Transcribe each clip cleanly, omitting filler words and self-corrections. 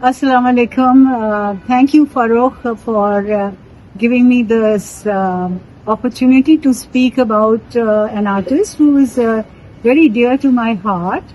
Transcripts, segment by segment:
Assalamu alaikum. Thank you, Farooq, for giving me this opportunity to speak about an artist who is very dear to my heart.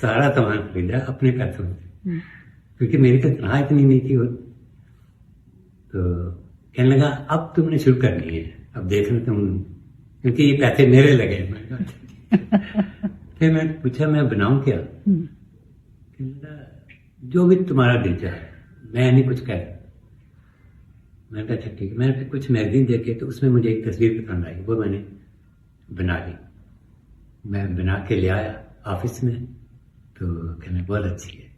سارا سامان خریدا اپنے پیسوں سے، کیونکہ میری تو تنخواہ اتنی نہیں تھی وہ. تو کہنے لگا اب تم نے شروع کرنی ہے، اب دیکھنا تم، کیونکہ یہ پیسے میرے لگے. میں نے کہا پھر میں نے پوچھا میں بناؤں کیا؟ کہنے لگا جو بھی تمہارا دل چاہے، میں نہیں کچھ کہہ. میں نے کہا اچھا ٹھیک ہے. میں نے پھر کچھ میگزین دیکھے تو اس میں مجھے ایک تصویر پسند آئی، وہ میں نے بنا لی. میں بنا کے لے آیا آفس میں، تو کہنے بہت اچھی ہے.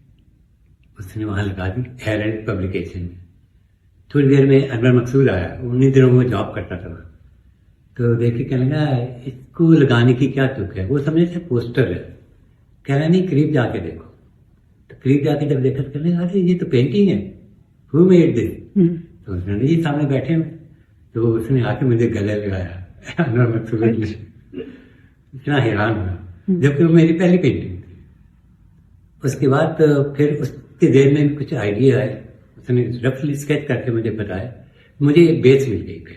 اس نے وہاں لگا دی ہیرلڈ پبلیکیشن میں. تھوڑی دیر میں انور مقصود آیا، انہیں دنوں میں جاب کرتا تھا، تو دیکھ کے کہنے لگا اس کو لگانے کی کیا چک ہے؟ وہ سمجھے تھے پوسٹر ہے. کہہ رہا نہیں قریب جا کے دیکھو. تو قریب جا کے جب دیکھا تو کہنے لگا یہ تو پینٹنگ ہے، ہو میڈ دس؟ تو اس نے یہ سامنے بیٹھے میں. تو اس نے آ کے مجھے گلے لگایا انور مقصود نے. اتنا حیران ہوا جبکہ وہ میری پہلی پینٹنگ تھی. اس کے بعد پھر اس کے ذہن میں کچھ آئیڈیا آئے، اس نے رفلی اسکیچ کر کے مجھے بتایا، مجھے ایک بیس مل گئی. پھر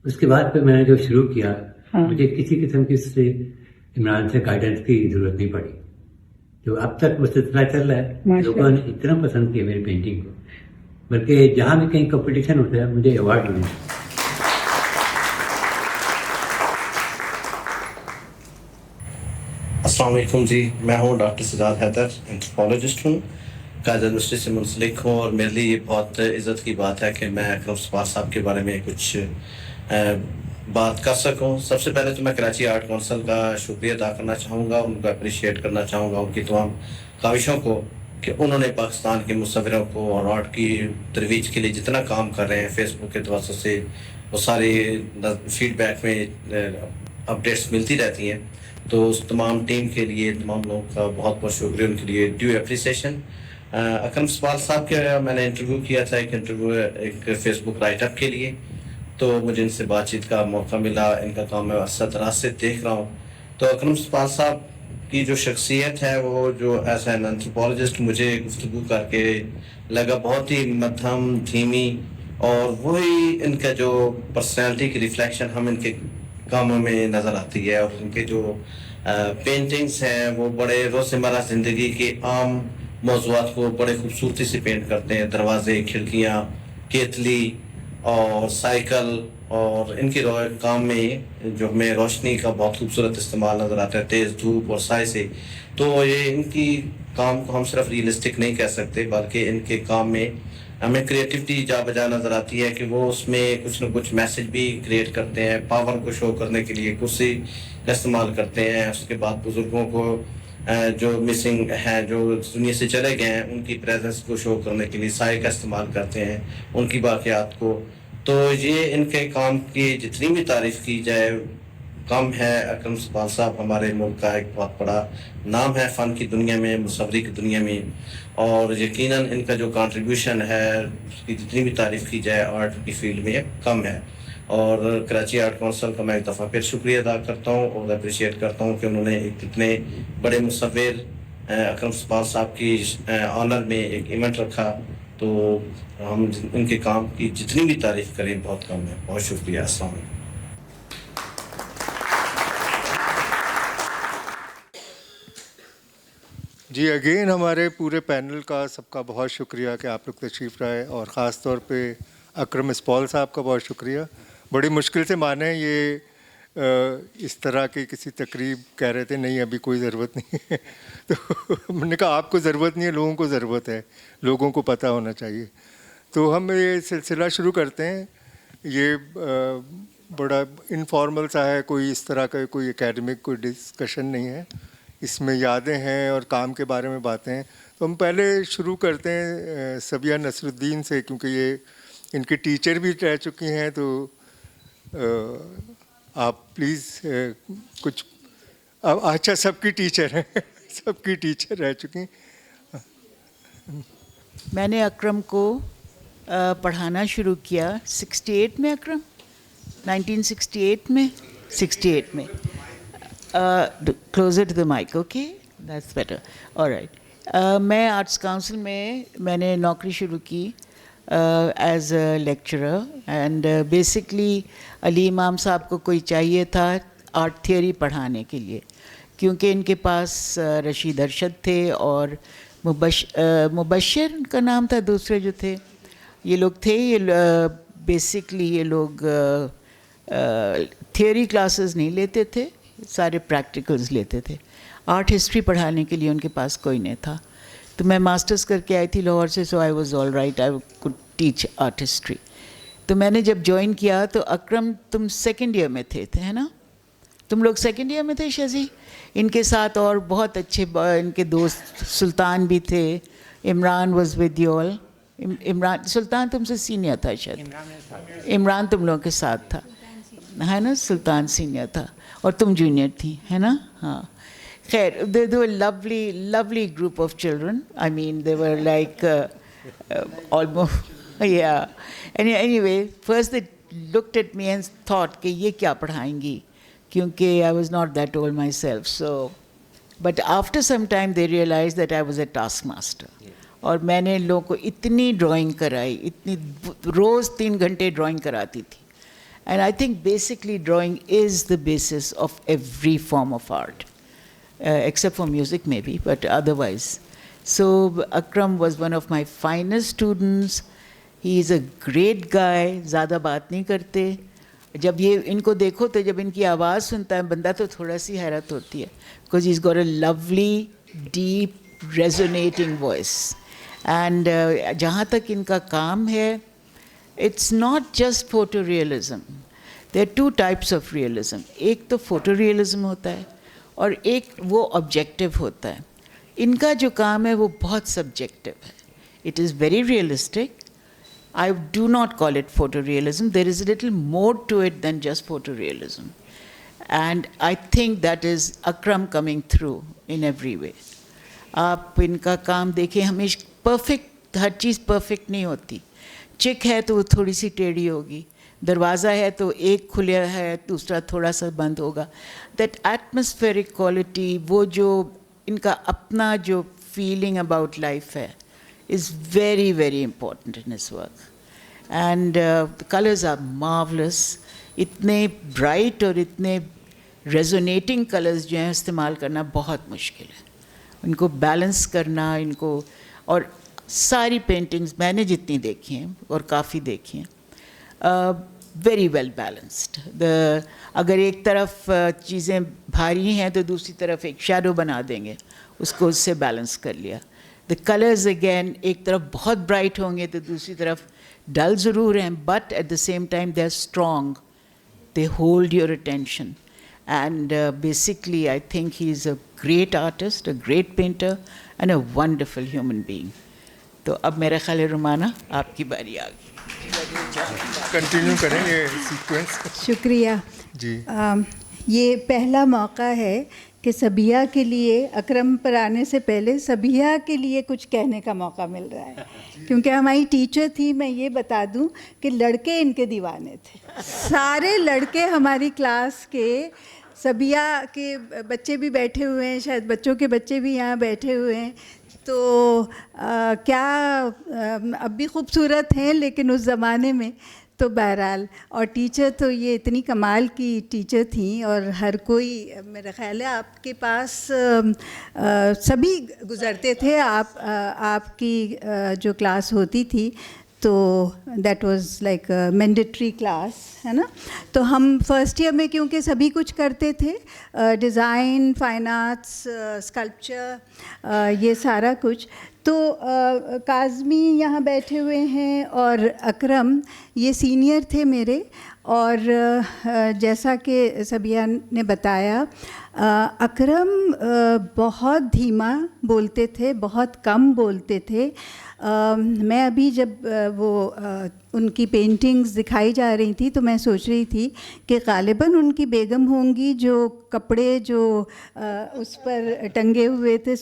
اس کے بعد پھر میں نے جو شروع کیا، مجھے کسی قسم کی اس سے عمران سے گائیڈنس کی ضرورت نہیں پڑی. جو اب تک وہ سلسلہ چل رہا ہے، لوگوں نے اتنا پسند کیا میری پینٹنگ کو، بلکہ جہاں بھی کہیں کمپٹیشن ہوتا ہے مجھے ایوارڈ ملے. السلام علیکم جی، میں ہوں ڈاکٹر سجاد حیدر، اینتھروپولوجسٹ ہوں، قائد یونیورسٹی سے منسلک ہوں، اور میرے لیے یہ بہت عزت کی بات ہے کہ میں اکرم سپار صاحب کے بارے میں کچھ بات کر سکوں. سب سے پہلے تو میں کراچی آرٹ کونسل کا شکریہ ادا کرنا چاہوں گا، ان کو اپریشیٹ کرنا چاہوں گا ان کی تمام کاوشوں کو کہ انہوں نے پاکستان کے مصوروں کو اور آرٹ کی ترویج کے لیے جتنا کام کر رہے ہیں. فیس بک کے توسط سے وہ سارے فیڈ بیک میں اپڈیٹس ملتی رہتی ہیں. تو اس تمام ٹیم کے لیے، تمام لوگوں کا بہت بہت شکریہ، ان کے لیے ڈیو اپریسیشن. اکرم سپال صاحب کا میں نے انٹرویو کیا تھا، ایک فیس بک رائٹ اپ کے لیے، تو مجھے ان سے بات چیت کا موقع ملا. ان کا کام میں عرصہ دراز سے دیکھ رہا ہوں. تو اکرم سپال صاحب کی جو شخصیت ہے، وہ جو ایز این اینتھروپولوجسٹ مجھے گفتگو کر کے لگا بہت ہی مدھم، دھیمی، اور وہی ان کا جو پرسنالٹی کی ریفلیکشن ہم ان کے کاموں میں نظر آتی ہے. اور ان کے جو پینٹنگز ہیں وہ بڑے روزمرہ زندگی کے عام موضوعات کو بڑے خوبصورتی سے پینٹ کرتے ہیں. دروازے، کھڑکیاں، کیتلی اور سائیکل، اور ان کے کام میں جو ہمیں روشنی کا بہت خوبصورت استعمال نظر آتا ہے، تیز دھوپ اور سائے سے. تو یہ ان کی کام کو ہم صرف ریئلسٹک نہیں کہہ سکتے، بلکہ ان کے کام میں ہمیں کریٹیوٹی جا بجا نظر آتی ہے کہ وہ اس میں کچھ نہ کچھ میسج بھی کریٹ کرتے ہیں. پاور کو شو کرنے کے لیے کرسی کا استعمال کرتے ہیں. اس کے بعد بزرگوں کو جو مسنگ ہیں، جو دنیا سے چلے گئے ہیں، ان کی پریزنس کو شو کرنے کے لیے سائے کا استعمال کرتے ہیں، ان کی باقیات کو. تو یہ ان کے کام کی جتنی بھی تعریف کی جائے کم ہے. اکرم سپال صاحب ہمارے ملک کا ایک بہت بڑا نام ہے فن کی دنیا میں، مصوری کی دنیا میں، اور یقیناً ان کا جو کنٹریبیوشن ہے اس کی جتنی بھی تعریف کی جائے آرٹ کی فیلڈ میں کم ہے. اور کراچی آرٹ کونسل کا میں ایک دفعہ پھر شکریہ ادا کرتا ہوں اور اپریشیٹ کرتا ہوں کہ انہوں نے ایک اتنے بڑے مصور اکرم سپال صاحب کی آنر میں ایک ایونٹ رکھا. تو ہم ان کے کام کی جتنی بھی تعریف کریں بہت کم ہے. بہت شکریہ. السلام علیکم. جی اگین ہمارے پورے پینل کا سب کا بہت شکریہ کہ آپ لوگ تشریف لائے، اور خاص طور پہ اکرم اسپال صاحب کا بہت شکریہ. بڑی مشکل سے مانے یہ اس طرح کی کسی تقریب کہہ رہے تھے نہیں ابھی کوئی ضرورت نہیں ہے. تو ہم نے کہا آپ کو ضرورت نہیں ہے، لوگوں کو ضرورت ہے، لوگوں کو پتہ ہونا چاہیے. تو ہم یہ سلسلہ شروع کرتے ہیں. یہ بڑا انفارمل سا ہے، کوئی اس طرح کا کوئی اکیڈمک کوئی ڈسکشن نہیں ہے. اس میں یادیں ہیں اور کام کے بارے میں باتیں ہیں. تو ہم پہلے شروع کرتے ہیں صبیہ نصر الدین سے، کیونکہ یہ ان کے ٹیچر بھی رہ چکی ہیں. تو آپ پلیز کچھ، اچھا سب کی ٹیچر ہیں، سب کی ٹیچر رہ چکی ہیں. میں نے اکرم کو پڑھانا شروع کیا 68 میں، اکرم 1968 میں، 68 میں. closer to the mic, okay? That's better. All right. میں آرٹس کاؤنسل میں نے نوکری شروع کی as a lecturer, and basically Ali Imam Sahib کو کوئی چاہیے تھا آرٹ تھیوری پڑھانے کے لیے. کیونکہ ان کے پاس رشید ارشد تھے اور مبشر کا نام تھا دوسرے جو تھے, یہ لوگ تھے. یہ بیسکلی یہ لوگ تھیوری کلاسز نہیں لیتے تھے, سارے پریکٹیکلز لیتے تھے. آرٹ ہسٹری پڑھانے کے لیے ان کے پاس کوئی نہیں تھا. تو میں ماسٹرز کر کے آئی تھی لاہور سے, so I was all right, I could teach art history. تو میں نے جب جوائن کیا تو اکرم تم سیکنڈ ایئر میں تھے ہے نا, تم لوگ سیکنڈ ایئر میں تھے شازی. ان کے ساتھ اور بہت اچھے ان کے دوست سلطان بھی تھے. Imran was with you all. Imran, Sultan تم سے سینئر تھا شاید. عمران تم لوگوں کے ساتھ تھا ہے نا, سلطان سینئر تھا اور تم جونیئر تھی ہے نا. ہاں خیر, they were lovely group of children. I mean, they were like almost, yeah. Anyway, first they looked at me and thought کہ یہ کیا پڑھائیں گی, کیونکہ I was not that old myself. So, but after some time they realized that I was a taskmaster. اور میں نے لوگوں کو اتنی ڈرائنگ کرائی, اتنی روز 3 گھنٹے ڈرائنگ کراتی تھی. And I think basically drawing is the basis of every form of art. Except for music maybe, but otherwise. So Akram was one of my finest students. He is a great guy. زیادہ بات نہیں کرتے. جب یہ ان کو دیکھو تو جب ان کی آواز سنتا ہے بندہ تو تھوڑا سی حیرت ہوتی ہے, because he's got a lovely, deep, resonating voice. And جہاں تک ان کا کام ہے, it's not just photorealism. There are 2 types of realism. ایک تو photorealism ہوتا ہے اور ایک وہ آبجیکٹیو ہوتا ہے. ان کا جو کام ہے وہ بہت سبجیکٹیو ہے. It is very realistic. I do not call it photo realism. There is a little more to it than just photo realism. And I think that is Akram coming through in every way. آپ ان کا کام دیکھیں, ہمیشہ perfect, ہر چیز perfect نہیں ہوتی. چک ہے تو وہ تھوڑی سی ٹیڑھی ہوگی, دروازہ ہے تو ایک کھلیا ہے دوسرا تھوڑا سا بند ہوگا. دیٹ ایٹماسفیرک کوالٹی, وہ جو ان کا اپنا جو فیلنگ اباؤٹ لائف ہے, is very very important in his work. And colours are marvellous. اتنے برائٹ اور اتنے ریزونیٹنگ کلرز جو ہیں استعمال کرنا بہت مشکل ہے. ان کو بیلنس کرنا, ان کو, اور ساری پینٹنگز میں نے جتنی دیکھی ہیں اور کافی دیکھی ہیں, ویری ویل بیلنسڈ. اگر ایک طرف چیزیں بھاری ہیں تو دوسری طرف ایک شیڈو بنا دیں گے, اس کو اس سے بیلنس کر لیا. دا کلرز اگین, ایک طرف بہت برائٹ ہوں گے تو دوسری طرف ڈل ضرور ہیں, but at the same time they are strong, they hold your attention. And basically I think he is a great artist, a great painter and a wonderful human being. تو اب میرا خیال ہے رومانہ آپ کی باری آ گئی. کنٹینیو کریں یہ سیکوینس. شکریہ جی. یہ پہلا موقع ہے کہ سبیہ کے لیے, اکرم پر آنے سے پہلے سبیہ کے لیے کچھ کہنے کا موقع مل رہا ہے, کیونکہ ہماری ٹیچر تھی. میں یہ بتا دوں کہ لڑکے ان کے دیوانے تھے, سارے لڑکے ہماری کلاس کے. سبیہ کے بچے بھی بیٹھے ہوئے ہیں, شاید بچوں کے بچے بھی یہاں بیٹھے ہوئے ہیں. تو کیا اب بھی خوبصورت ہیں, لیکن اس زمانے میں تو بہرحال. اور ٹیچر تو یہ اتنی کمال کی ٹیچر تھیں, اور ہر کوئی, میرا خیال ہے آپ کے پاس سبھی گزرتے تھے. آپ کی جو کلاس ہوتی تھی تو that was like mandatory class, ہے نا. تو ہم فرسٹ ایئر میں کیونکہ سبھی کچھ کرتے تھے, ڈیزائن, فائن آرٹس, اسکلپچر, یہ سارا کچھ. تو کاظمی یہاں بیٹھے ہوئے ہیں اور اکرم یہ سینئر تھے میرے. اور جیسا کہ سبیہ نے بتایا, اکرم بہت دھیما بولتے تھے, بہت کم بولتے تھے. میں ابھی جب وہ ان کی پینٹنگز دکھائی جا رہی تھی تو میں سوچ رہی تھی کہ غالباً ان کی بیگم ہوں گی جو کپڑے جو اس پر ٹنگے ہوئے تھے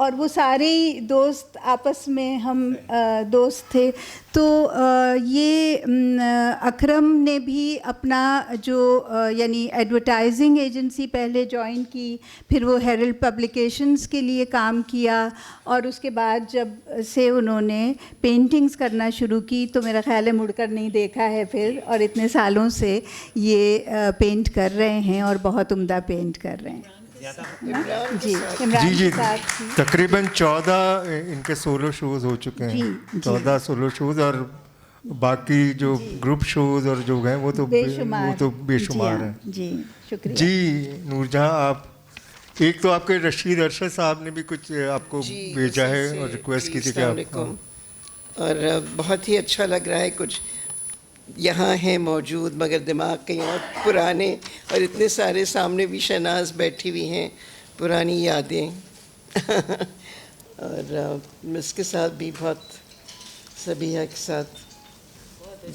اور وہ سارے ہی دوست آپس میں ہم دوست تھے. تو یہ اکرم نے بھی اپنا جو یعنی ایڈورٹائزنگ ایجنسی پہلے جوائن کی, پھر وہ ہیرلڈ پبلیکیشنز کے لیے کام کیا, اور اس کے بعد جب سے انہوں نے پینٹنگز کرنا شروع کی تو میرا خیال ہے مڑ کر نہیں دیکھا ہے پھر, اور اتنے سالوں سے یہ پینٹ کر رہے ہیں اور بہت عمدہ پینٹ کر رہے ہیں. جی عمران جی کے ساتھ تقریباً 14 ان کے سولو شوز ہو چکے ہیں. 14 سولو شوز, اور باقی جو گروپ شوز اور جو ہیں وہ تو بے شمار ہیں. جی شکریہ. جی نور جہاں, آپ ایک تو آپ کے رشید ارشد صاحب نے بھی کچھ آپ کو بھیجا ہے اور ریکویسٹ کی تھی کہ آپ, اور بہت ہی اچھا لگ رہا ہے. کچھ یہاں ہیں موجود مگر دماغ کہیں اور پرانے, اور اتنے سارے سامنے بھی شہناز بیٹھی ہوئی ہیں, پرانی یادیں. اور مس کے ساتھ بھی بہت, صبیحہ کے ساتھ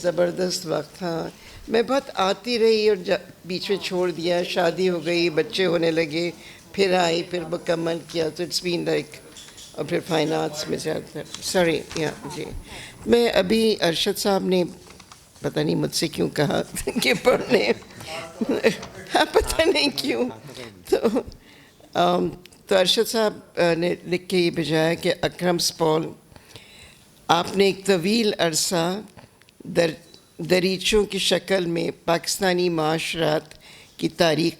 زبردست وقت تھا. میں بہت آتی رہی اور بیچ میں چھوڑ دیا, شادی ہو گئی, بچے ہونے لگے, پھر آئی, پھر مکمل کیا. تو اٹس بین لائک, اور پھر فائن آرٹس میں زیادہ سوری. جی میں ابھی ارشد صاحب نے پتہ نہیں مجھ سے کیوں کہا کہ پڑھنے, پتہ نہیں کیوں. تو ارشد صاحب نے لکھ کے یہ بھیجایا کہ اکرم سپول, آپ نے ایک طویل عرصہ دریچوں کی شکل میں پاکستانی معاشرات کی تاریخ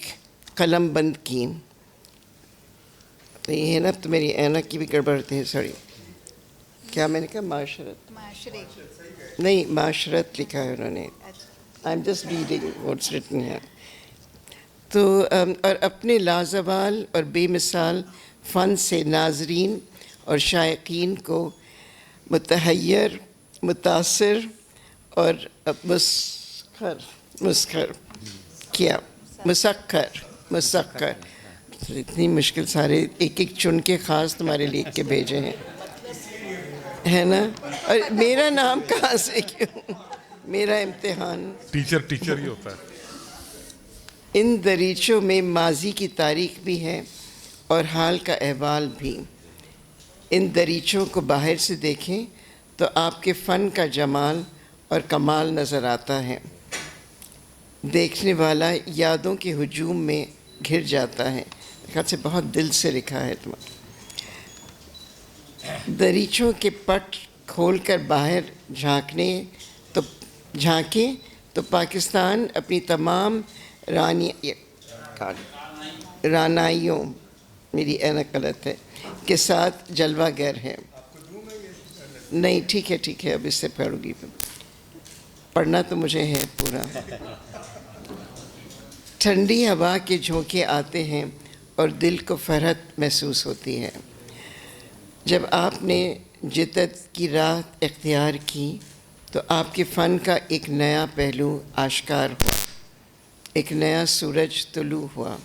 قلم بند کی. یہ ہے نا, تو میری اینک کی بھی گڑبڑ تھی, سوری. کیا میں نے کہا معاشرت, نہیں معاشرت لکھا ہے انہوں نے. آئی am just reading what's return ہے. تو اور اپنے لازوال اور بے مثال فن سے ناظرین اور شائقین کو متحیر, متاثر اور مسخر کیا. مسخر اتنی مشکل, سارے ایک ایک چن کے خاص تمہارے لکھ کے بھیجے ہیں, ہے نا. اور میرا نام کہاں سے کیوں, میرا امتحان ٹیچر ہی ہوتا ہے. ان دریچوں میں ماضی کی تاریخ بھی ہے اور حال کا احوال بھی. ان دریچوں کو باہر سے دیکھیں تو آپ کے فن کا جمال اور کمال نظر آتا ہے. دیکھنے والا یادوں کے ہجوم میں گھر جاتا ہے. خیال سے بہت دل سے لکھا ہے تمہارا. دریچوں کے پٹ کھول کر باہر جھانکیں تو پاکستان اپنی تمام رانائیوں, میری اینک غلط ہے, کے ساتھ جلوہ گر ہے. نہیں ٹھیک ہے, اب اس سے پڑھوں گی. پڑھنا تو مجھے ہے پورا. ٹھنڈی ہوا کے جھونکے آتے ہیں اور دل کو فرحت محسوس ہوتی ہے. جب آپ نے جدت کی راہ اختیار کی تو آپ کے فن کا ایک نیا پہلو آشکار ہوا. ایک نیا سورج طلوع ہوا,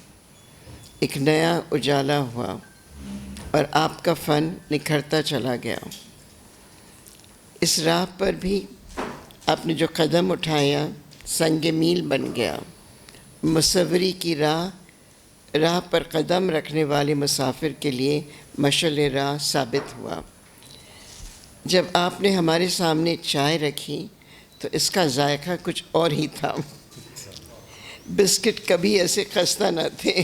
ایک نیا اجالا ہوا, اور آپ کا فن نکھرتا چلا گیا. اس راہ پر بھی آپ نے جو قدم اٹھایا سنگ میل بن گیا. مصوری کی راہ پر قدم رکھنے والے مسافر کے لیے مشعل راہ ثابت ہوا. جب آپ نے ہمارے سامنے چائے رکھی تو اس کا ذائقہ کچھ اور ہی تھا. بسکٹ کبھی ایسے خستہ نہ تھے.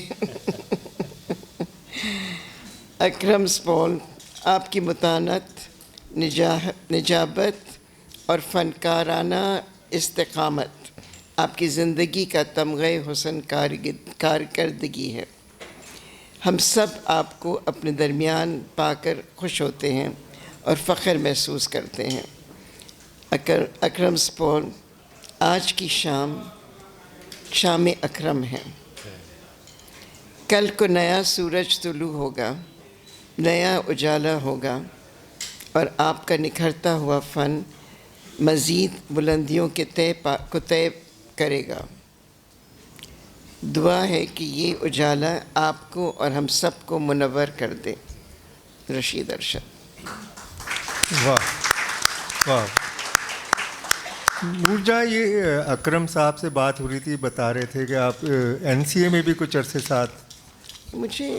اکرم سپول, آپ کی متانت, نجابت اور فنکارانہ استقامت آپ کی زندگی کا تمغہ حسن کارکردگی ہے. ہم سب آپ کو اپنے درمیان پا کر خوش ہوتے ہیں اور فخر محسوس کرتے ہیں. اکرم سپول, آج کی شام اکرم ہے. کل کو نیا سورج طلوع ہوگا, نیا اجالا ہوگا, اور آپ کا نکھرتا ہوا فن مزید بلندیوں کے طے کرے گا. دعا ہے کہ یہ اجالا آپ کو اور ہم سب کو منور کر دے. رشید ارشد. واہ واہ. نور جہاں, یہ اکرم صاحب سے بات ہو رہی تھی, بتا رہے تھے کہ آپ این سی اے میں بھی کچھ عرصے ساتھ. مجھے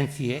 NCA.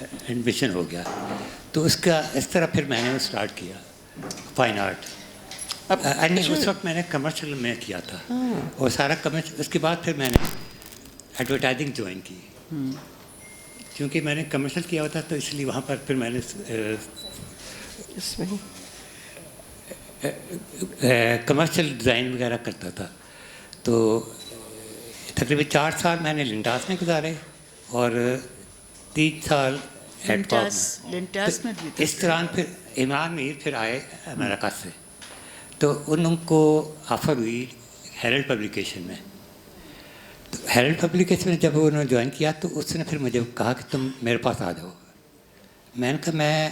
ایڈمیشن ہو گیا. تو اس طرح پھر میں نے اسٹارٹ کیا فائن آرٹ. اس وقت میں نے کمرشل میں کیا تھا اور سارا کمرشل. اس کے بعد پھر میں نے ایڈورٹائزنگ جوائن کی کیونکہ میں نے کمرشل کیا ہوا تھا, تو اس لیے وہاں پر پھر میں نے کمرشل ڈیزائن وغیرہ کرتا تھا. تو تقریباً 4 سال میں نے لنٹاس میں گزارے اور 3 سال ہیڈ لنٹاس میں بھی. اس دوران پھر عمران میر پھر آئے امریکہ سے, تو ان کو آفر ہوئی ہیرلڈ پبلیکیشن میں. تو ہیرلڈ پبلیکیشن میں جب انہوں نے جوائن کیا تو اس نے پھر مجھے کہا کہ تم میرے پاس آ جاؤ. میں نے کہا میں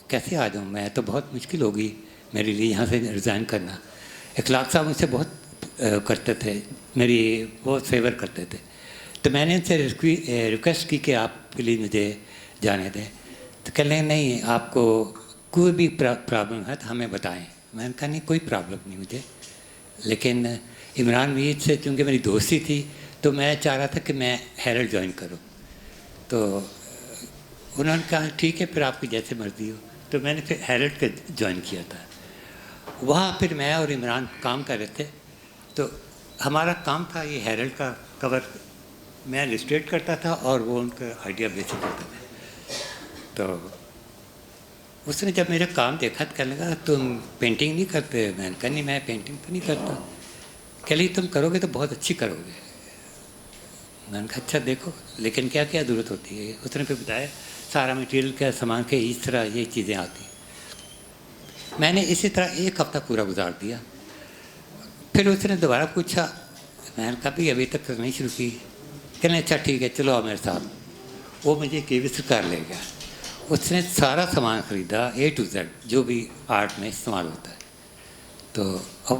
کیسے آ جاؤں, میں تو بہت مشکل ہوگی میرے لیے یہاں سے ریزائن کرنا. اخلاق صاحب مجھ سے بہت کرتے تھے, میری بہت فیور کرتے تھے. تو میں نے ان سے ریکویسٹ کی کہ آپ پلیز مجھے جانے دیں. تو کہنے لگے نہیں, آپ کو کوئی بھی پرابلم ہے تو ہمیں بتائیں. میں نے کہا نہیں کوئی پرابلم نہیں مجھے, لیکن عمران میر سے چونکہ میری دوستی تھی تو میں چاہ رہا تھا کہ میں ہیرلڈ جوائن کروں. تو انہوں نے کہا ٹھیک ہے پھر آپ کی جیسے مرضی ہو. تو میں نے پھر ہیرلڈ کا جوائن کیا تھا. وہاں پھر میں اور عمران کام کر رہے تھے. تو ہمارا کام تھا یہ ہیرلڈ کا کور میں السٹریٹ کرتا تھا اور وہ ان کا آئیڈیا بیچ کرتا تھا. تو اس نے جب میرا کام دیکھا تو کہنے لگا تم پینٹنگ نہیں کرتے. میں نے کہا نہیں میں پینٹنگ تو نہیں کرتا. کہ لیں تم کرو گے تو بہت اچھی کرو گے. میں نے کہا اچھا دیکھو لیکن کیا کیا ضرورت ہوتی ہے. اس نے پھر بتایا سارا مٹیریل کا سامان کے اس طرح یہ چیزیں آتی. میں نے اسی طرح 1 ہفتہ پورا گزار دیا. پھر اس نے دوبارہ پوچھا. میں نے کہا بھی ابھی تک نہیں شروع کی. کہنے اچھا ٹھیک ہے چلو آؤ میرے ساتھ. وہ مجھے KBC کار لے گیا. اس نے سارا سامان خریدا A to Z جو بھی آرٹ میں استعمال ہوتا ہے. تو اب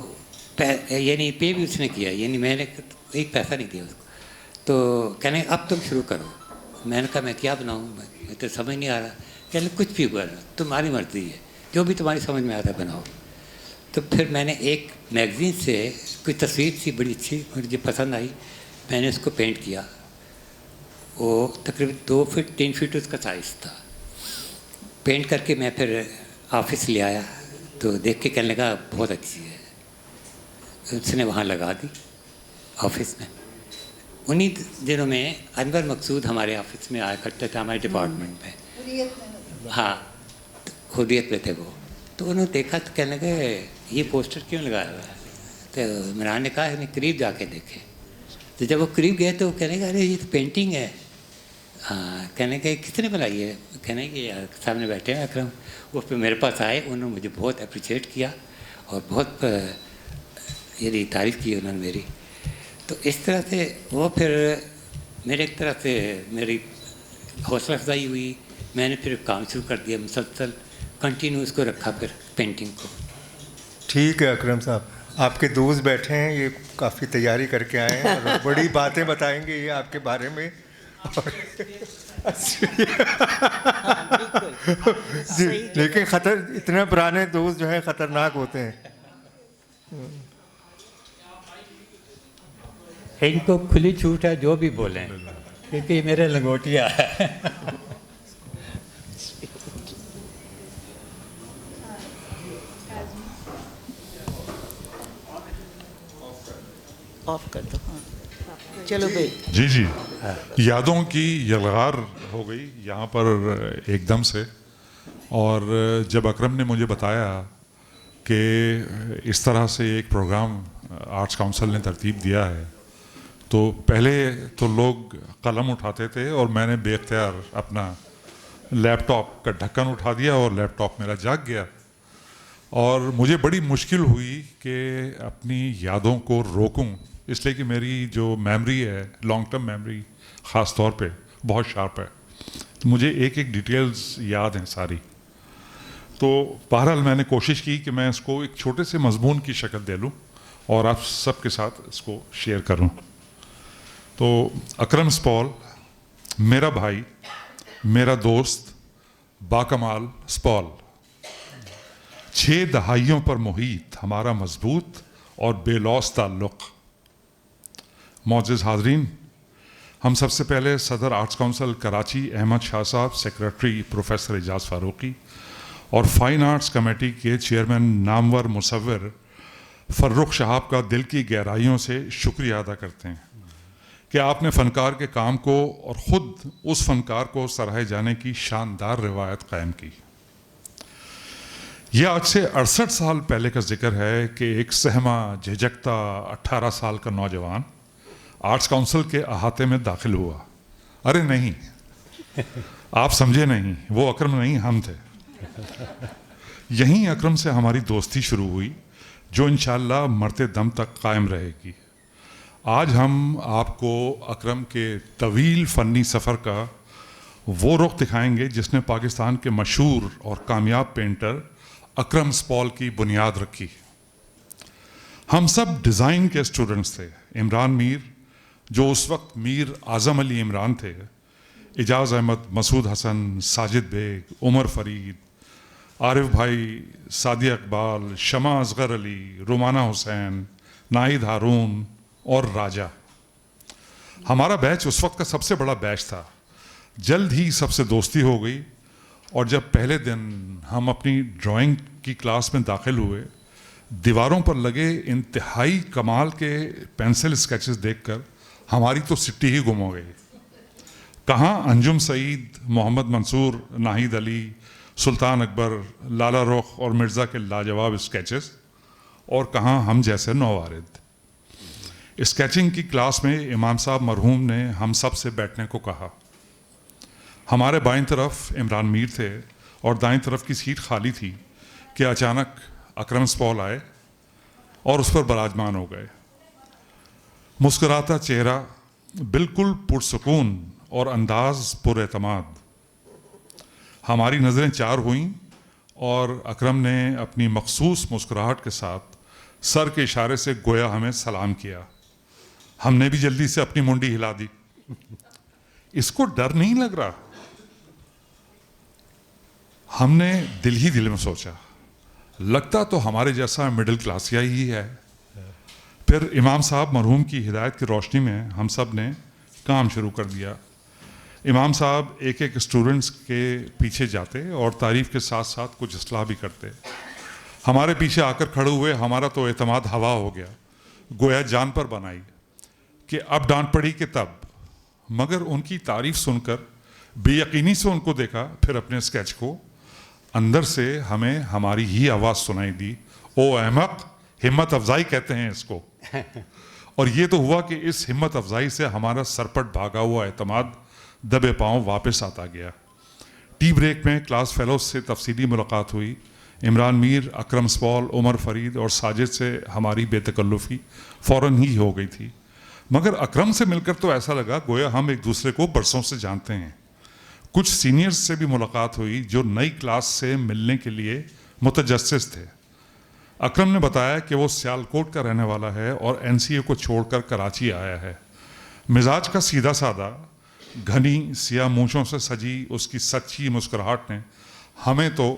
یعنی پے بھی اس نے کیا, یعنی میں نے ایک پیسہ نہیں دیا اس کو. تو کہنے اب تم شروع کرو. میں نے کہا میں کیا بناؤں, میں تو سمجھ نہیں آ رہا. کہنے کچھ بھی ہوا تمہاری مرضی ہے, جو بھی تمہاری سمجھ میں آتا ہے بناؤ. تو پھر میں نے ایک میگزین سے کوئی تصویر تھی بڑی اچھی مجھے پسند آئی. میں نے اس کو پینٹ کیا. وہ تقریباً 2 فٹ 3 فٹ اس کا سائز تھا. پینٹ کر کے میں پھر آفس لے آیا تو دیکھ کے کہنے لگا بہت اچھی ہے. اس نے وہاں لگا دی آفس میں. انہی دنوں میں انور مقصود ہمارے آفس میں آیا کرتے تھے ہمارے ڈپارٹمنٹ میں. ہاں حریت میں تھے وہ. تو انہوں نے دیکھا تو کہنے لگے یہ پوسٹر کیوں لگایا ہوا ہے. تو عمران نے کہا انہیں قریب جا کے دیکھے. تو جب وہ قریب گئے تو کہنے لگا ارے یہ تو پینٹنگ ہے. ہاں کہنے کہ کس نے بنائی ہے. کہنے کہ سامنے بیٹھے ہیں اکرم. وہ پھر میرے پاس آئے, انہوں نے مجھے بہت اپریشیٹ کیا اور بہت یعنی تعریف کی انہوں نے میری. تو اس طرح سے وہ پھر میرے ایک طرح سے میری حوصلہ افزائی ہوئی. میں نے پھر کام شروع کر دیا مسلسل کنٹینیو اس کو رکھا پھر پینٹنگ کو. ٹھیک ہے اکرم صاحب, آپ کے دوست بیٹھے ہیں, یہ کافی تیاری کر کے آئے ہیں اور بڑی باتیں بتائیں گے یہ آپ کے بارے میں. جی لیکن اتنے پرانے دوست جو ہیں خطرناک ہوتے ہیں. ان کو کھلی چھوٹ ہے جو بھی بولیں کیونکہ یہ میرے لنگوٹیا ہے. آف کر دو. چلو بھائی جی یادوں کی یلغار ہو گئی یہاں پر ایک دم سے. اور جب اکرم نے مجھے بتایا کہ اس طرح سے ایک پروگرام آرٹس کاؤنسل نے ترتیب دیا ہے تو پہلے تو لوگ قلم اٹھاتے تھے اور میں نے بے اختیار اپنا لیپ ٹاپ کا ڈھکن اٹھا دیا اور لیپ ٹاپ میرا جاگ گیا. اور مجھے بڑی مشکل ہوئی کہ اپنی یادوں کو روکوں, اس لیے کہ میری جو میموری ہے لانگ ٹرم میموری خاص طور پہ بہت شارپ ہے. مجھے ایک ایک ڈیٹیلز یاد ہیں ساری. تو بہرحال میں نے کوشش کی کہ میں اس کو ایک چھوٹے سے مضمون کی شکل دے لوں اور آپ سب کے ساتھ اس کو شیئر کروں. تو اکرم سپال میرا بھائی, میرا دوست, باکمال سپال. 6 دہائیوں پر محیط ہمارا مضبوط اور بے لوث تعلق. معزز حاضرین, ہم سب سے پہلے صدر آرٹس کونسل کراچی احمد شاہ صاحب، سیکریٹری پروفیسر اعجاز فاروقی اور فائن آرٹس کمیٹی کے چیئرمین نامور مصور فرخ شہاب کا دل کی گہرائیوں سے شکریہ ادا کرتے ہیں کہ آپ نے فنکار کے کام کو اور خود اس فنکار کو سراہے جانے کی شاندار روایت قائم کی۔ یہ آج سے 68 سال پہلے کا ذکر ہے کہ ایک سہما جھجکتا 18 سال کا نوجوان آرٹس کونسل کے احاطے میں داخل ہوا۔ ارے نہیں، آپ سمجھے نہیں، وہ اکرم نہیں، ہم تھے۔ یہیں اکرم سے ہماری دوستی شروع ہوئی جو انشاءاللہ مرتے دم تک قائم رہے گی۔ آج ہم آپ کو اکرم کے طویل فنی سفر کا وہ رخ دکھائیں گے جس نے پاکستان کے مشہور اور کامیاب پینٹر اکرم سپال کی بنیاد رکھی۔ ہم سب ڈیزائن کے اسٹوڈنٹس تھے۔ عمران میر جو اس وقت میر اعظم علی عمران تھے، اعجاز احمد، مسعود حسن، ساجد بیگ، عمر فرید، عارف بھائی، سعدیہ اقبال، شمع اصغر علی، رومانہ حسین، ناہید ہارون اور راجہ۔ ہمارا بیچ اس وقت کا سب سے بڑا بیچ تھا۔ جلد ہی سب سے دوستی ہو گئی اور جب پہلے دن ہم اپنی ڈرائنگ کی کلاس میں داخل ہوئے، دیواروں پر لگے انتہائی کمال کے پینسل اسکیچز دیکھ کر ہماری تو سٹی ہی گم ہو گئی۔ کہاں انجم سعید، محمد منصور، ناہید علی، سلطان اکبر، لالا رخ اور مرزا کے لاجواب اسکیچز، اور کہاں ہم جیسے نووارد۔ اسکیچنگ کی کلاس میں امام صاحب مرحوم نے ہم سب سے بیٹھنے کو کہا۔ ہمارے بائیں طرف عمران میر تھے اور دائیں طرف کی سیٹ خالی تھی کہ اچانک اکرم سپال آئے اور اس پر براجمان ہو گئے۔ مسکراتا چہرہ، بالکل پرسکون اور انداز پر اعتماد۔ ہماری نظریں چار ہوئیں اور اکرم نے اپنی مخصوص مسکراہٹ کے ساتھ سر کے اشارے سے گویا ہمیں سلام کیا۔ ہم نے بھی جلدی سے اپنی منڈی ہلا دی۔ اس کو ڈر نہیں لگ رہا؟ ہم نے دل ہی دل میں سوچا، لگتا تو ہمارے جیسا مڈل کلاسیا ہی ہے۔ پھر امام صاحب مرحوم کی ہدایت کی روشنی میں ہم سب نے کام شروع کر دیا۔ امام صاحب ایک ایک اسٹوڈنٹس کے پیچھے جاتے اور تعریف کے ساتھ ساتھ کچھ اصلاح بھی کرتے۔ ہمارے پیچھے آ کر کھڑے ہوئے ہمارا تو اعتماد ہوا ہو گیا، گویا جان پر بنائی کہ اب ڈانٹ پڑی کہ تب۔ مگر ان کی تعریف سن کر بے یقینی سے ان کو دیکھا، پھر اپنے اسکیچ کو۔ اندر سے ہمیں ہماری ہی آواز سنائی دی، او احمق، ہمت افزائی کہتے ہیں اس کو۔ اور یہ تو ہوا کہ اس ہمت افزائی سے ہمارا سرپٹ بھاگا ہوا اعتماد دبے پاؤں واپس آتا گیا۔ ٹی بریک میں کلاس فیلوز سے تفصیلی ملاقات ہوئی۔ عمران میر، اکرم سپال، عمر فرید اور ساجد سے ہماری بے تکلفی فوراً ہی ہو گئی تھی۔ مگر اکرم سے مل کر تو ایسا لگا گویا ہم ایک دوسرے کو برسوں سے جانتے ہیں۔ کچھ سینئرز سے بھی ملاقات ہوئی جو نئی کلاس سے ملنے کے لیے متجسس تھے۔ اکرم نے بتایا کہ وہ سیالکوٹ کا رہنے والا ہے اور NCA کو چھوڑ کر کراچی آیا ہے۔ مزاج کا سیدھا سادہ، گھنی سیاہ مونچھوں سے سجی اس کی سچی مسکراہٹ نے ہمیں تو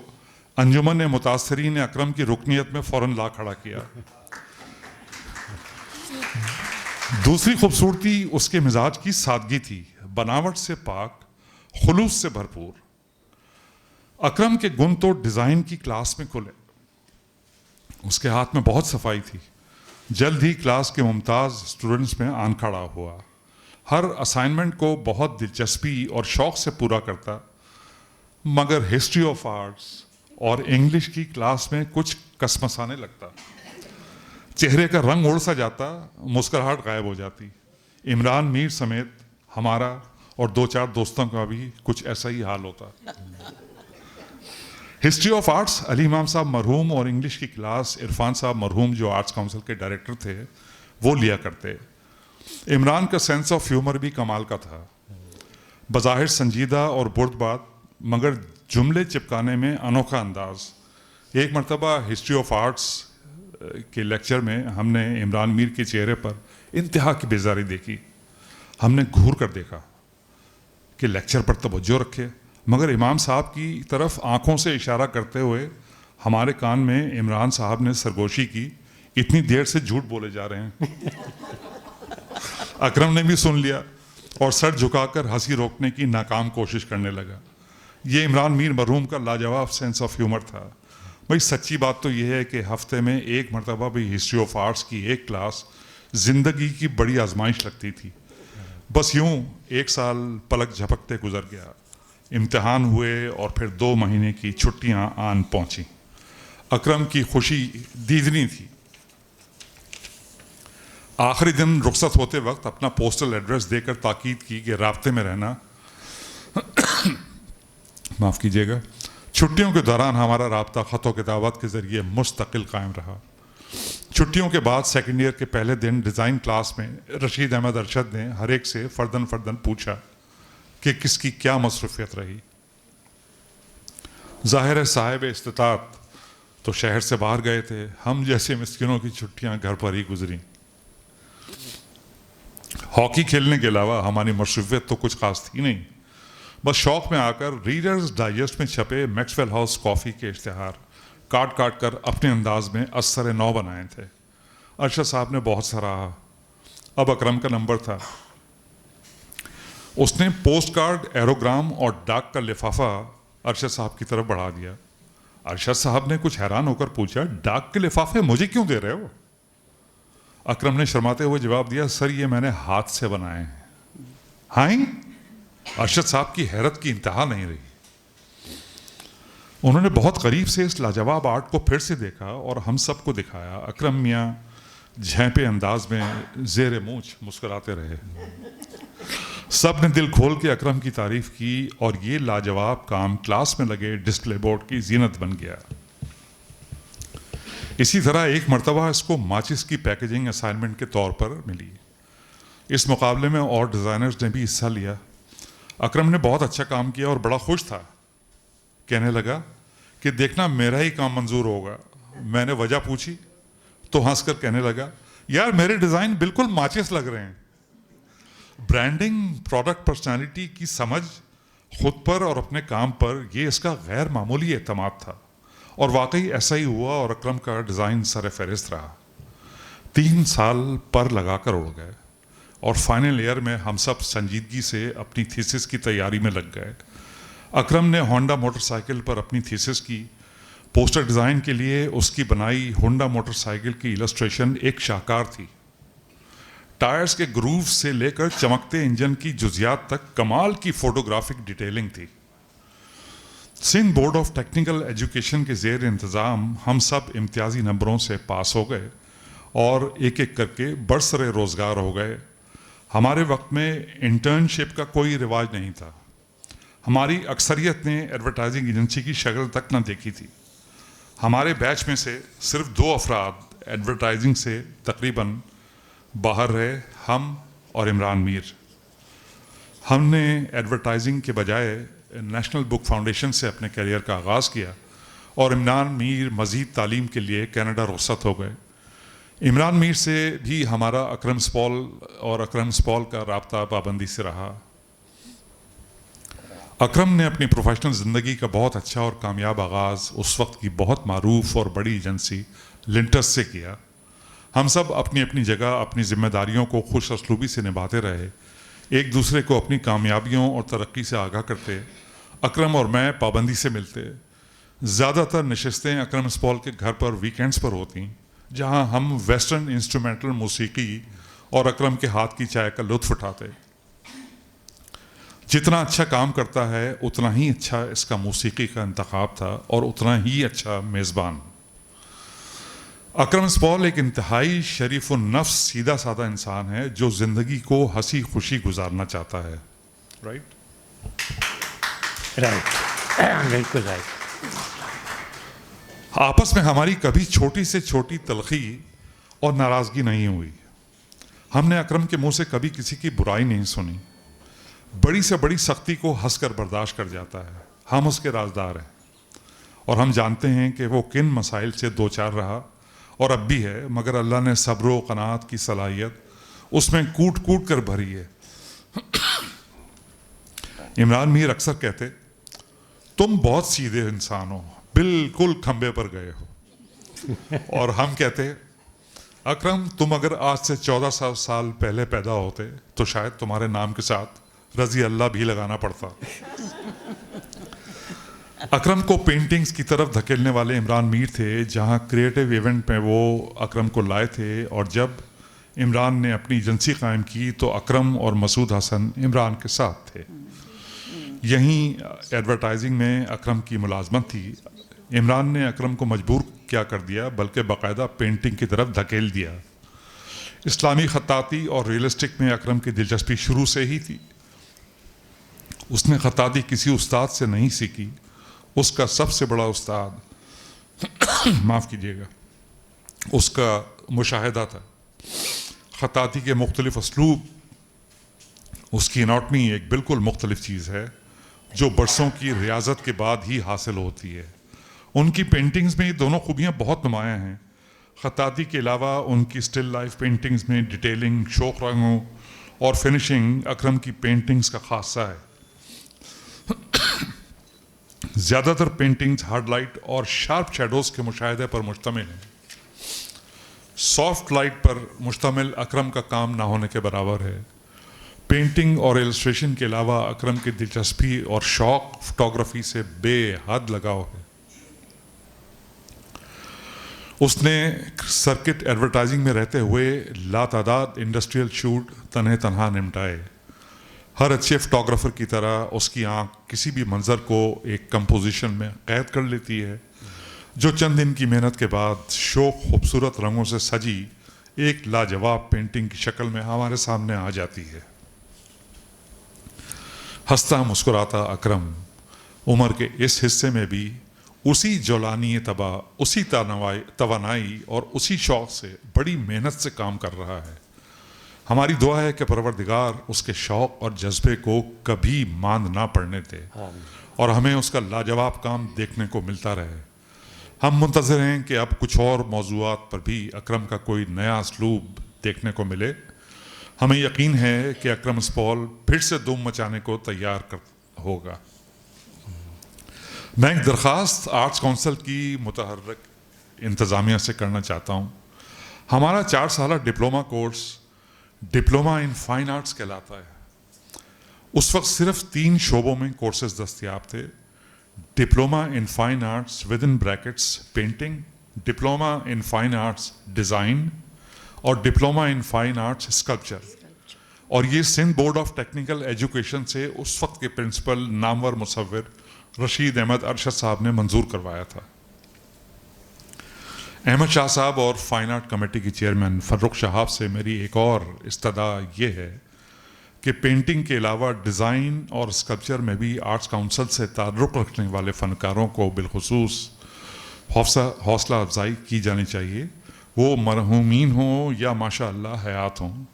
انجمن متاثرین اکرم کی رکنیت میں فوراً لا کھڑا کیا۔ دوسری خوبصورتی اس کے مزاج کی سادگی تھی، بناوٹ سے پاک، خلوص سے بھرپور۔ اکرم کے گن تو ڈیزائن کی کلاس میں کھلے۔ اس کے ہاتھ میں بہت صفائی تھی۔ جلد ہی کلاس کے ممتاز اسٹوڈنٹس میں آن کھڑا ہوا۔ ہر اسائنمنٹ کو بہت دلچسپی اور شوق سے پورا کرتا، مگر ہسٹری آف آرٹس اور انگلش کی کلاس میں کچھ کسمسانے لگتا۔ چہرے کا رنگ اڑ سا جاتا، مسکراہٹ غائب ہو جاتی۔ عمران میر سمیت ہمارا اور دو چار دوستوں کا بھی کچھ ایسا ہی حال ہوتا۔ ہسٹری آف آرٹس علی امام صاحب مرحوم اور انگلش کی کلاس عرفان صاحب مرحوم جو آرٹس کونسل کے ڈائریکٹر تھے وہ لیا کرتے۔ عمران کا سینس آف ہیومر بھی کمال کا تھا، بظاہر سنجیدہ اور بردبار مگر جملے چپکانے میں انوکھا انداز۔ ایک مرتبہ ہسٹری آف آرٹس کے لیکچر میں ہم نے عمران میر کے چہرے پر انتہا کی بیزاری دیکھی۔ ہم نے گھور کر دیکھا کہ لیکچر پر توجہ رکھے، مگر امام صاحب کی طرف آنکھوں سے اشارہ کرتے ہوئے ہمارے کان میں عمران صاحب نے سرگوشی کی، اتنی دیر سے جھوٹ بولے جا رہے ہیں۔ اکرم نے بھی سن لیا اور سر جھکا کر ہنسی روکنے کی ناکام کوشش کرنے لگا. یہ عمران میر مرحوم کا لاجواب سینس آف ہیومر تھا. بھائی سچی بات تو یہ ہے کہ ہفتے میں ایک مرتبہ بھی ہسٹری آف آرٹس کی ایک کلاس زندگی کی بڑی آزمائش لگتی تھی. بس یوں 1 سال پلک جھپکتے گزر گیا. امتحان ہوئے اور پھر 2 مہینے کی چھٹیاں آن پہنچیں. اکرم کی خوشی دیدنی تھی. آخری دن رخصت ہوتے وقت اپنا پوسٹل ایڈریس دے کر تاکید کی کہ رابطے میں رہنا. معاف کیجیے گا. چھٹیوں کے دوران ہمارا رابطہ خط و کتابت کے ذریعے مستقل قائم رہا. چھٹیوں کے بعد سیکنڈ ایئر کے پہلے دن ڈیزائن کلاس میں رشید احمد ارشد نے ہر ایک سے فردن پوچھا کہ کس کی کیا مصروفیت رہی. ظاہر ہے صاحب استطاعت تو شہر سے باہر گئے تھے. ہم جیسے مسکینوں کی چھٹیاں گھر پر ہی گزریں. ہاکی کھیلنے کے علاوہ ہماری مصروفیت تو کچھ خاص تھی نہیں. بس شوق میں آ کر ریڈرز ڈائجسٹ میں چھپے میکسویل ہاؤس کافی کے اشتہار کاٹ کر اپنے انداز میں اثر نو بنائے تھے. ارشد صاحب نے بہت سراہا. اب اکرم کا نمبر تھا. اس نے پوسٹ کارڈ، ایروگرام اور ڈاک کا لفافہ ارشد صاحب کی طرف بڑھا دیا. ارشد صاحب نے کچھ حیران ہو کر پوچھا، ڈاک کے لفافے مجھے کیوں دے رہے ہو؟ اکرم نے شرماتے ہوئے جواب دیا، سر یہ میں نے ہاتھ سے بنائے ہیں. ہائیں؟ ارشد صاحب کی حیرت کی انتہا نہیں رہی. انہوں نے بہت قریب سے اس لاجواب آرٹ کو پھر سے دیکھا اور ہم سب کو دکھایا. اکرم میاں جھینپے انداز میں زیر مونچھ مسکراتے رہے. سب نے دل کھول کے اکرم کی تعریف کی اور یہ لاجواب کام کلاس میں لگے ڈسپلے بورڈ کی زینت بن گیا. اسی طرح ایک مرتبہ اس کو ماچس کی پیکیجنگ اسائنمنٹ کے طور پر ملی. اس مقابلے میں اور ڈیزائنرز نے بھی حصہ لیا. اکرم نے بہت اچھا کام کیا اور بڑا خوش تھا. کہنے لگا کہ دیکھنا میرا ہی کام منظور ہوگا. میں نے وجہ پوچھی تو ہنس کر کہنے لگا، یار میرے ڈیزائن بالکل ماچس لگ رہے ہیں. برانڈنگ، پروڈکٹ پرسنالٹی کی سمجھ خود پر اور اپنے کام پر، یہ اس کا غیر معمولی اعتماد تھا. اور واقعی ایسا ہی ہوا اور اکرم کا ڈیزائن سر فہرست رہا. 3 سال پر لگا کر اڑ گئے اور فائنل ایئر میں ہم سب سنجیدگی سے اپنی تھیسس کی تیاری میں لگ گئے. اکرم نے ہونڈا موٹر سائیکل پر اپنی تھیسس کی. پوسٹر ڈیزائن کے لیے اس کی بنائی ہونڈا موٹر سائیکل کی السٹریشن ایک شاہکار تھی. ٹائرز کے گروو سے لے کر چمکتے انجن کی جزیات تک کمال کی فوٹوگرافک ڈیٹیلنگ تھی. Sindh board of technical education کے زیر انتظام ہم سب امتیازی نمبروں سے پاس ہو گئے اور ایک ایک کر کے برسر روزگار ہو گئے. ہمارے وقت میں انٹرنشپ کا کوئی رواج نہیں تھا. ہماری اکثریت نے ایڈورٹائزنگ ایجنسی کی شکل تک نہ دیکھی تھی. ہمارے بیچ میں سے صرف 2 افراد ایڈورٹائزنگ سے تقریباً باہر رہے، ہم اور عمران میر. ہم نے ایڈورٹائزنگ کے بجائے نیشنل بک فاؤنڈیشن سے اپنے کیریئر کا آغاز کیا اور عمران میر مزید تعلیم کے لیے کینیڈا رخصت ہو گئے. عمران میر سے بھی ہمارا اکرم سپال اور اکرم سپال کا رابطہ پابندی سے رہا. اکرم نے اپنی پروفیشنل زندگی کا بہت اچھا اور کامیاب آغاز اس وقت کی بہت معروف اور بڑی ایجنسی لنٹس سے کیا. ہم سب اپنی اپنی جگہ اپنی ذمہ داریوں کو خوش اسلوبی سے نبھاتے رہے. ایک دوسرے کو اپنی کامیابیوں اور ترقی سے آگاہ کرتے. اکرم اور میں پابندی سے ملتے. زیادہ تر نشستیں اکرم سپال کے گھر پر ویکینڈز پر ہوتیں، جہاں ہم ویسٹرن انسٹرومنٹل موسیقی اور اکرم کے ہاتھ کی چائے کا لطف اٹھاتے. جتنا اچھا کام کرتا ہے اتنا ہی اچھا اس کا موسیقی کا انتخاب تھا اور اتنا ہی اچھا میزبان. اکرم سپال ایک انتہائی شریف النفس سیدھا سادہ انسان ہے جو زندگی کو ہنسی خوشی گزارنا چاہتا ہے. رائٹ؟ بالکل رائٹ. آپس میں ہماری کبھی چھوٹی سے چھوٹی تلخی اور ناراضگی نہیں ہوئی. ہم نے اکرم کے منہ سے کبھی کسی کی برائی نہیں سنی. بڑی سے بڑی سختی کو ہنس کر برداشت کر جاتا ہے. ہم اس کے رازدار ہیں اور ہم جانتے ہیں کہ وہ کن مسائل سے دو چار رہا اور اب بھی ہے، مگر اللہ نے صبر و قناعت کی صلاحیت اس میں کوٹ کوٹ کر بھری ہے. عمران میر اکثر کہتے، تم بہت سیدھے انسان ہو، بالکل کھمبے پر گئے ہو. اور ہم کہتے، اکرم تم اگر آج سے 1400 سال پہلے پیدا ہوتے تو شاید تمہارے نام کے ساتھ رضی اللہ بھی لگانا پڑتا. اکرم کو پینٹنگز کی طرف دھکیلنے والے عمران میر تھے. جہاں کریٹو ایونٹ میں وہ اکرم کو لائے تھے اور جب عمران نے اپنی ایجنسی قائم کی تو اکرم اور مسعود حسن عمران کے ساتھ تھے. یہیں ایڈورٹائزنگ میں اکرم کی ملازمت تھی. عمران نے اکرم کو مجبور کیا کر دیا بلکہ باقاعدہ پینٹنگ کی طرف دھکیل دیا. اسلامی خطاطی اور ریئلسٹک میں اکرم کی دلچسپی شروع سے ہی تھی. اس نے خطاطی کسی استاد سے نہیں سیکھی. اس کا سب سے بڑا استاد معاف کیجیے گا اس کا مشاہدہ تھا. خطاطی کے مختلف اسلوب، اس کی اناٹمی ایک بالکل مختلف چیز ہے جو برسوں کی ریاضت کے بعد ہی حاصل ہوتی ہے. ان کی پینٹنگز میں یہ دونوں خوبیاں بہت نمایاں ہیں. خطاطی کے علاوہ ان کی اسٹل لائف پینٹنگز میں ڈیٹیلنگ، شوق رنگوں اور فنشنگ اکرم کی پینٹنگز کا خاصہ ہے. زیادہ تر پینٹنگز ہارڈ لائٹ اور شارپ شیڈوز کے مشاہدے پر مشتمل ہیں. سافٹ لائٹ پر مشتمل اکرم کا کام نہ ہونے کے برابر ہے. پینٹنگ اور ایلسٹریشن کے علاوہ اکرم کی دلچسپی اور شوق فوٹوگرافی سے بے حد لگاؤ ہے. اس نے سرکٹ ایڈورٹائزنگ میں رہتے ہوئے لاتعداد انڈسٹریل شوٹ تنہا نمٹائے. ہر اچھے فوٹوگرافر کی طرح اس کی آنکھ کسی بھی منظر کو ایک کمپوزیشن میں قید کر لیتی ہے جو چند دن کی محنت کے بعد شوق خوبصورت رنگوں سے سجی ایک لاجواب پینٹنگ کی شکل میں ہمارے سامنے آ جاتی ہے. ہنستا مسکراتا اکرم عمر کے اس حصے میں بھی اسی جولانی طبع، اسی توانائی اور اسی شوق سے بڑی محنت سے کام کر رہا ہے. ہماری دعا ہے کہ پروردگار اس کے شوق اور جذبے کو کبھی ماند نہ پڑنے دے اور ہمیں اس کا لاجواب کام دیکھنے کو ملتا رہے. ہم منتظر ہیں کہ اب کچھ اور موضوعات پر بھی اکرم کا کوئی نیا اسلوب دیکھنے کو ملے. ہمیں یقین ہے کہ اکرم اسپال پھر سے دھوم مچانے کو تیار ہوگا. میں ایک درخواست آرٹس کونسل کی متحرک انتظامیہ سے کرنا چاہتا ہوں. ہمارا 4 سالہ diploma course diploma in fine arts کہلاتا ہے. اس وقت صرف 3 شعبوں میں کورسز دستیاب تھے: diploma in fine arts with in brackets painting, diploma in fine arts design اور diploma in fine arts sculpture. اور یہ Sindh board of technical education سے اس وقت کے پرنسپل نامور مصور رشید احمد ارشد صاحب نے منظور کروایا تھا. احمد شاہ صاحب اور فائن آرٹ کمیٹی کی چیئرمین فرخ شہاب سے میری ایک اور استدعا یہ ہے کہ پینٹنگ کے علاوہ ڈیزائن اور اسکلپچر میں بھی آرٹس کونسل سے تعلق رکھنے والے فنکاروں کو بالخصوص حوصلہ افزائی کی جانی چاہیے، وہ مرحومین ہوں یا ماشاء اللہ حیات ہوں.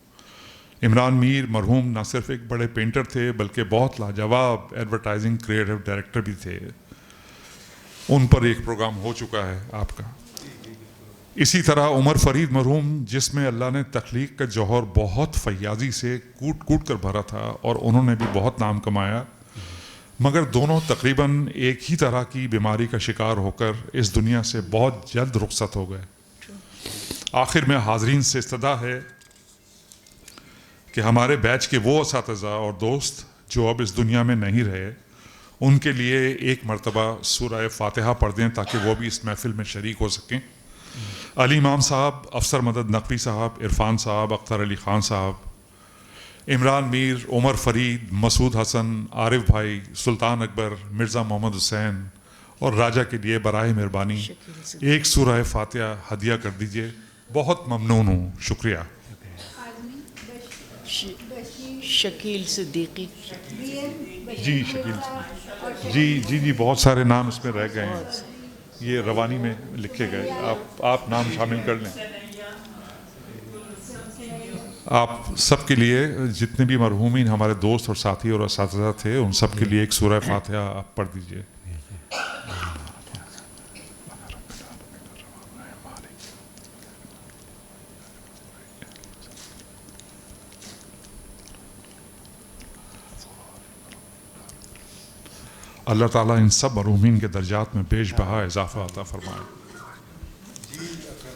عمران میر مرحوم نہ صرف ایک بڑے پینٹر تھے بلکہ بہت لاجواب ایڈورٹائزنگ کریٹو ڈائریکٹر بھی تھے. ان پر ایک پروگرام ہو چکا ہے آپ کا. اسی طرح عمر فرید مرحوم، جس میں اللہ نے تخلیق کا جوہر بہت فیاضی سے کوٹ کوٹ کر بھرا تھا اور انہوں نے بھی بہت نام کمایا، مگر دونوں تقریباً ایک ہی طرح کی بیماری کا شکار ہو کر اس دنیا سے بہت جلد رخصت ہو گئے. آخر میں حاضرین سے استدعا ہے کہ ہمارے بیچ کے وہ اساتذہ اور دوست جو اب اس دنیا میں نہیں رہے، ان کے لیے ایک مرتبہ سورہ فاتحہ پڑھ دیں تاکہ وہ بھی اس محفل میں شریک ہو سکیں. علی امام صاحب، افسر مدد نقوی صاحب، عرفان صاحب، اختر علی خان صاحب، عمران میر، عمر فرید، مسعود حسن، عارف بھائی، سلطان اکبر، مرزا محمد حسین اور راجہ کے لیے براہ مہربانی ایک سورہ فاتحہ ہدیہ کر دیجئے. بہت ممنون ہوں. شکریہ. شکیل صدیقی. جی شکیل جی بہت سارے نام اس میں رہ گئے ہیں، یہ روانی میں لکھے گئے. آپ نام شامل کر لیں. آپ سب کے لیے جتنے بھی مرحومین ہمارے دوست اور ساتھی اور اساتذہ تھے ان سب کے لیے ایک سورہ فاتحہ آپ پڑھ دیجئے. اللہ تعالیٰ ان سب مرحومین کے درجات میں بیش بہا اضافہ عطا فرمائے.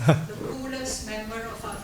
The coolest member of our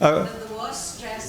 The worst stress.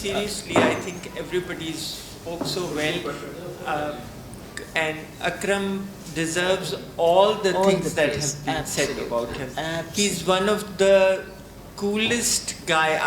seriously I think everybody spoke so well and Akram deserves all the things that have been said about him. He's one of the coolest guy.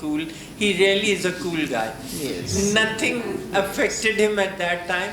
cool. He really is a cool guy. Yes. Nothing affected him at that time.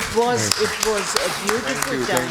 It was a beautiful time.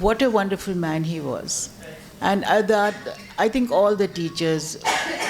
What a wonderful man he was. And I think all the teachers,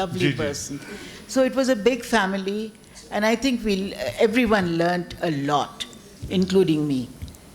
lovely person. So it was a big family and I think everyone learnt a lot, including me.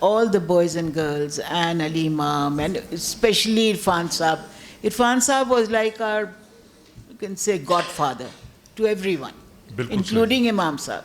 all the boys and girls and Ali Imam and especially Irfan Saab was like our, you can say, godfather to everyone, including Imam Saab.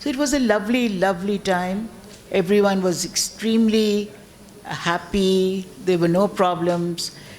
So it was a lovely time. Everyone was extremely happy. There were no problems.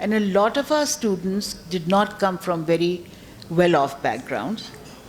And a lot of our students did not come from very well off backgrounds.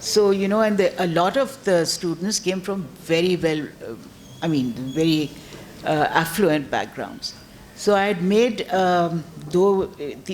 So and a lot of the students came from very very affluent backgrounds. So I had made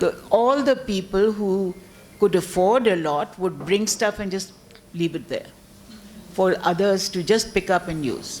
So all the people who could afford a lot would bring stuff and just leave it there for others to just pick up and use.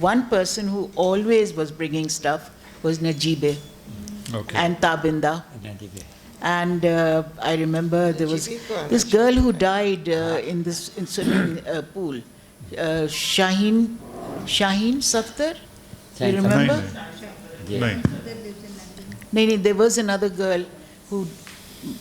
One person who always was bringing stuff was Najibe and Tabinda. And I remember there was this girl who died in swimming pool, Shaheen Safdar. Do you remember? No, there was another girl who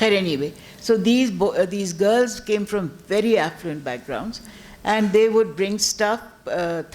Anyway, so these girls came from very affluent backgrounds, and they would bring stuff,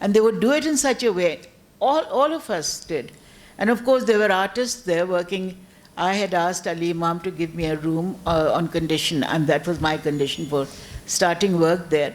And they would do it in such a way. All of us did. And of course there were artists there working. I had asked Ali Imam to give me a room on condition, and that was my condition for starting work there.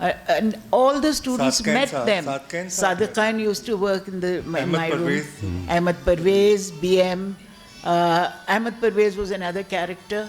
And all the students met them. Sadiq Khan used to work in my room. Ahmed Parvez, BM. Ahmed Parvez was another character.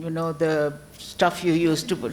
you know, the stuff you used to put.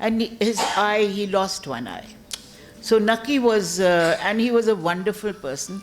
And his eye, he lost one eye. So Naki was, and he was a wonderful person.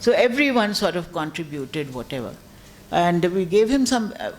So everyone sort of contributed whatever. And we gave him some,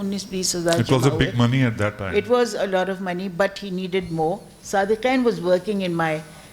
19-20,000. It was a big money at that time. It was a lot of money, but he needed more. Sadiq Khan was working in my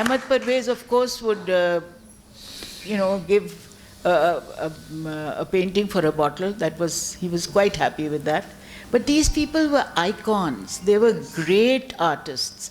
Ahmed Parvez of course would give a painting for a bottle. He was quite happy with that. But these people were icons. They were great artists.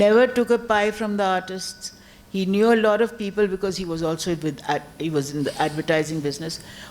Never took a pie from the artists. He knew a lot of people because he was also he was in the advertising business.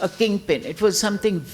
a kingpin. It was something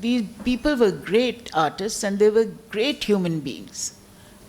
these people were great artists and they were great human beings.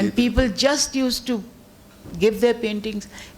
And people just used to give their paintings.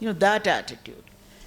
You know, that attitude.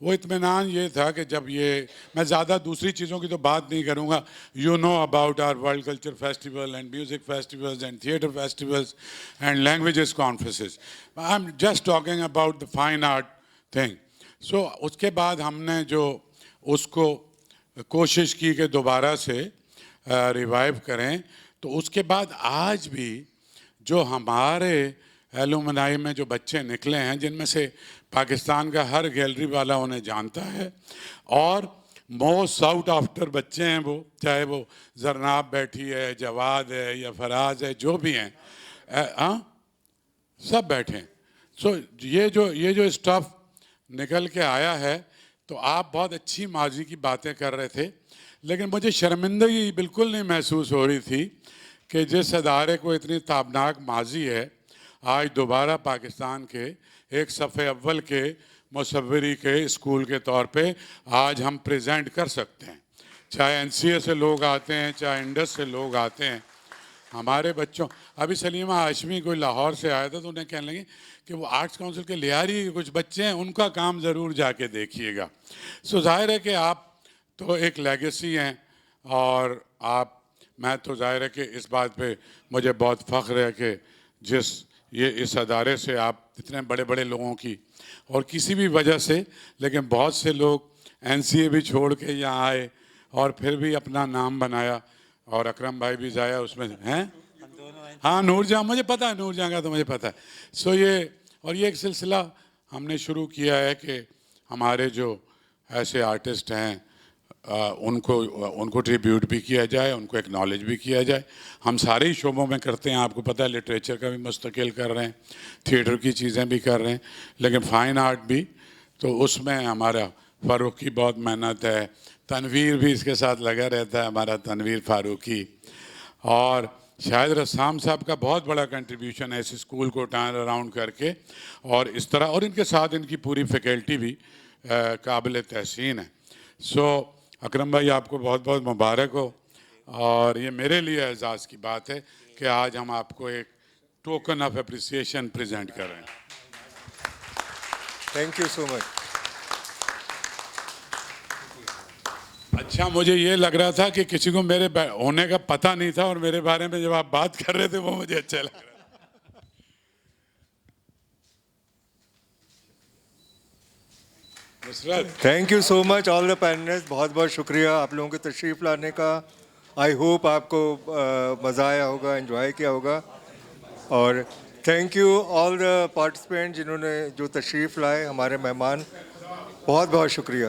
وہ اطمینان یہ تھا کہ جب یہ میں زیادہ دوسری چیزوں کی تو بات نہیں کروں گا. You know about our world culture festival and music festivals and theatre festivals and languages conferences. I am just talking about the fine art thing. So اس کے بعد ہم نے جو اس کو کوشش کی کہ دوبارہ سے ریوائیو کریں, تو اس کے بعد آج بھی جو ہمارے ایلومنائی میں جو بچے نکلے ہیں, جن میں سے پاکستان کا ہر گیلری والا انہیں جانتا ہے, اور موسٹ ساؤٹ آفٹر بچے ہیں وہ, چاہے وہ زرناب بیٹھی ہے, جواد ہے یا فراز ہے, جو بھی ہیں, سب بیٹھے ہیں. سو یہ جو اسٹاف نکل کے آیا ہے, تو آپ بہت اچھی ماضی کی باتیں کر رہے تھے, لیکن مجھے شرمندگی بالکل نہیں محسوس ہو رہی تھی کہ جس ادارے کو اتنی تابناک ماضی ہے, آج دوبارہ پاکستان کے ایک صف اول کے مصوری کے اسکول کے طور پہ آج ہم پریزنٹ کر سکتے ہیں. چاہے NCA سے لوگ آتے ہیں, چاہے انڈس سے لوگ آتے ہیں. ہمارے بچوں, ابھی سلیمہ ہاشمی کوئی لاہور سے آیا تھا, تو انہیں کہنے لگے کہ وہ آرٹس کونسل کے لیاری کے کچھ بچے ہیں, ان کا کام ضرور جا کے دیکھیے گا. سو ظاہر ہے کہ آپ تو ایک لیگیسی ہیں, اور میں تو ظاہر ہے کہ اس بات پہ مجھے بہت فخر ہے کہ اس ادارے سے آپ اتنے بڑے بڑے لوگوں کی, اور کسی بھی وجہ سے, لیکن بہت سے لوگ NCA بھی چھوڑ کے یہاں آئے اور پھر بھی اپنا نام بنایا, اور اکرم بھائی بھی ضائع اس میں ہیں. ہاں, نور جہاں, مجھے پتہ ہے نور جہاں کا, تو مجھے پتہ ہے. سو یہ ایک سلسلہ ہم نے شروع کیا ہے کہ ہمارے جو ایسے آرٹسٹ ہیں ان کو ٹریبیوٹ بھی کیا جائے, ان کو ایکنالج بھی کیا جائے. ہم سارے ہی شعبوں میں کرتے ہیں, آپ کو پتہ ہے لٹریچر کا بھی مستقل کر رہے ہیں, تھیٹر کی چیزیں بھی کر رہے ہیں, لیکن فائن آرٹ بھی, تو اس میں ہمارا فاروقی بہت محنت ہے. تنویر بھی اس کے ساتھ لگا رہتا ہے, ہمارا تنویر فاروقی. اور شاہد رسام صاحب کا بہت بڑا کنٹریبیوشن ہے اس اسکول کو ٹرن اراؤنڈ کر کے, اور اس طرح, اور ان کے ساتھ ان کی پوری فیکلٹی بھی قابل تحسین ہے. سو اکرم بھائی, آپ کو بہت بہت مبارک ہو, اور یہ میرے لیے اعزاز کی بات ہے کہ آج ہم آپ کو ایک ٹوکن آف اپریسیشن پریزنٹ کر رہے ہیں. تھینک یو سو مچ. اچھا, مجھے یہ لگ رہا تھا کہ کسی کو میرے ہونے کا پتہ نہیں تھا, اور میرے بارے میں جب آپ بات کر رہے تھے وہ مجھے اچھا لگ رہا. Thank you so much all the panellist. بہت بہت شکریہ آپ لوگوں کے تشریف لانے کا. آئی ہوپ آپ کو مزہ آیا ہوگا, انجوائے کیا ہوگا. اور thank you all the participant جنہوں نے جو تشریف لائے, ہمارے مہمان, بہت بہت شکریہ.